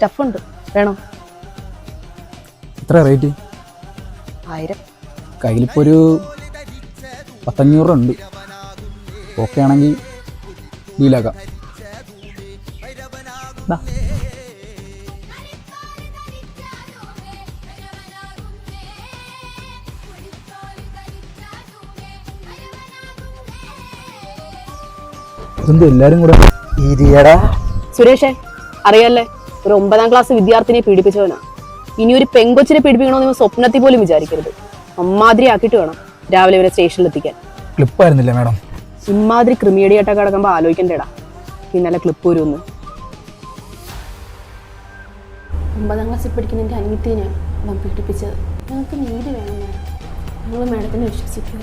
Stuff ഉണ്ട്, വേണോ? എത്ര റേറ്റ്? 1000. കയ്യിലിപ്പോൾ ഒരു 1500 ഉണ്ട്. ഓക്കെ ആണെങ്കിൽ ഡീലാക്കാം. ഇതെന്താ എല്ലാരും കൂടെ? സുരേഷേ, അറിയാല്ലേ, ഒരു 9ാം ക്ലാസ് വിദ്യാർത്ഥിനിയെ പീഡിപ്പിച്ചവനാ. ഇനി ഒരു പെങ്കൊച്ചിനെ പീഡിപ്പിക്കണമെന്ന് നിങ്ങൾ സ്വപ്നത്തിൽ പോലും വിചാരിക്കരുത്. അമ്മാതിരി ആക്കിയിട്ട് വേണം രാവിലെ ഇവരെ സ്റ്റേഷനിൽ എത്തിക്കാൻ. ക്ലിപ്പായിരുന്നില്ല മാഡം? ഇമ്മാതിരി ക്രിമിയടിയായിട്ടൊക്കെ കിടക്കുമ്പോൾ ആലോചിക്കണ്ടേടാ പിന്നല്ല ക്ലിപ്പ് വരുമെന്ന്. 9ാം ക്ലാസ്സിൽ പഠിക്കുന്ന എൻ്റെ അനിയത്തിനെ അവൻ പീഡിപ്പിച്ചത്. ഞങ്ങൾക്ക് നീതി വേണം മാഡം. ഞങ്ങൾ മാഡത്തിനെ വിശ്വസിക്കുക.